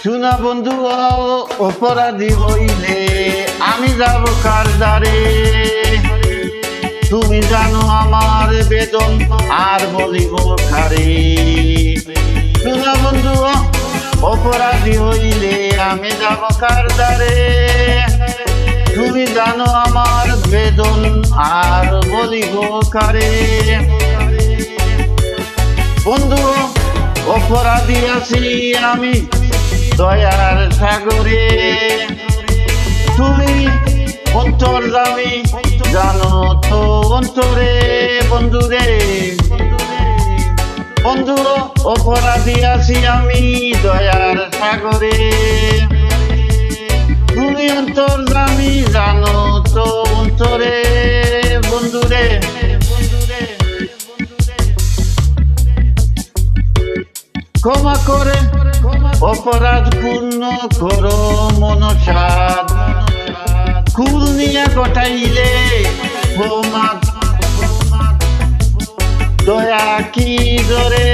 শুনা বন্ধু অপরাধী হইলে আমি যাব কার দ্বারে। তুমি জানো আমার বেদন আর বলিব কারে। শুনা বন্ধু অপরাধী হইলে আমি যাব কার দ্বারে। তুমি জানো আমার বেদন আর বলিব কারে। বন্ধু অপরাধী আছি আমি দয়ার সাগরে। তুমি অন্তর্যামী জানো তো অন্তরে। বন্ধুরে বন্ধু অপরাধী আছি আমি দয়ার সাগরে। তুমি অন্তর্যামী জানো তো অন্তরে। বন্ধুরে ক্ষমা করে অপরাধ পূর্ণ করো মনসাদ। কুল নিয়ে গটাইলে ক্ষমা দয়া কি জোরে।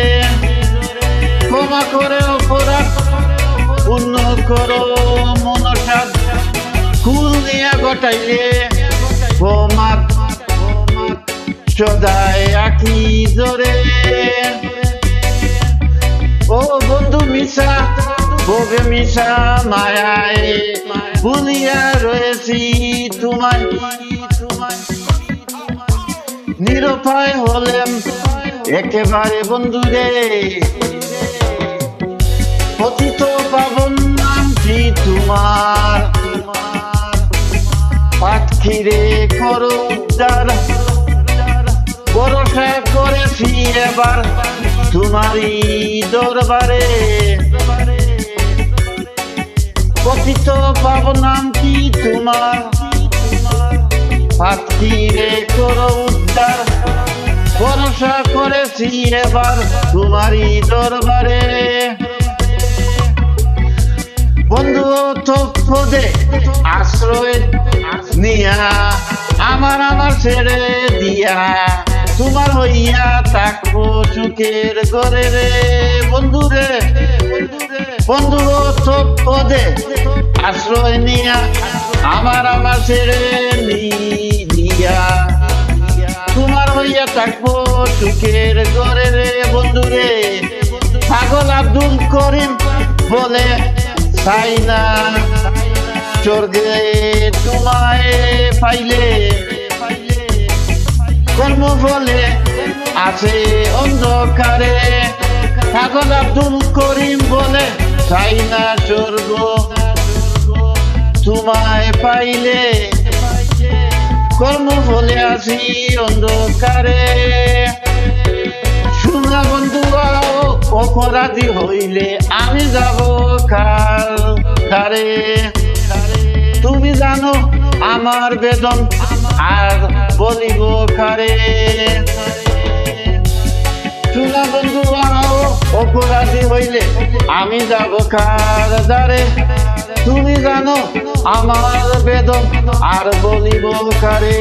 ক্ষমা করে অপরাধ পূর্ণ করো মনসাদ। কুল নিয়ে গটাইলে ক্ষমা সদায় আকি জোরে। ও বন্ধু মিশা ববে মিশা মায়ায় ভুলিয়া রয়েছি তোমায়। নিরুপায় হলেম একেবারে বন্ধুরে। পতিত পাবন নাম কি তোমার। পাটখিরে করো উদ্ধার ভরসা করেছি এবার তোমারই দরবারে। পতিত পাবন নাম কি তোমার। পাটখিরে করো উদ্ধার ভরসা করেছি এবার তোমারই দরবারে। বন্ধু তপদে আশ্রয় নিয়া আমার ছেড়ে দিয়া তোমার হইয়া থাকবো সুখের ঘরে রে। বন্ধুরে বন্ধু তপদে আশ্রয় নিয়া আমার ছেড়ে দিয়া তোমার হইয়া থাকবো সুখের ঘরে রে। বন্ধুরে পাগল আব্দুল করিম বলে চাই না স্বর্গে তোমায় পাইলে। কর্ম বলে আছে অন্ধকারে। পাগল আব্দুল করিম বলে চাই না স্বর্গ তোমায় পাইলে। কর্ম বলে আছি অন্ধকারে। শুনা বন্ধু অপরাধী হইলে আমি যাব কার দ্বারে। তুমি জানো আমার বেদন আর বলিব কারে। শুনা বন্ধু অপরাধী হইলে আমি যাব কার দ্বারে। তুমি জানো আমার বেদন আর বলিব কারে।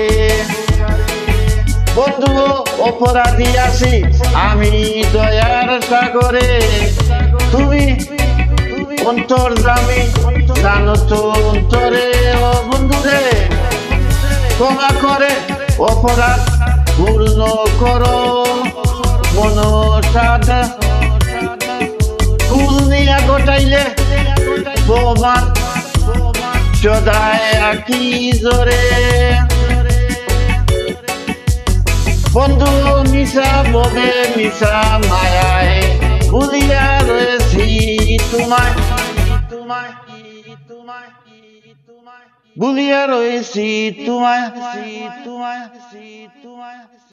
বন্ধু অপরাধী আছি আমি দয়ার সাগরে। তুমি অন্তর্যামী জানো তো অন্তরে। ও বন্ধুরে ক্ষমা করে অপরাধ পূর্ণ করো মনসাদ। কুল নিয়ে গোটাইলে তোমার সদায় আকি জোরে। বন্ধু মিশা ববে মিশা মায়ায় ভুলিয়া রয়েছি তোমায়। ভুলিয়া রয়েছি তোমায়।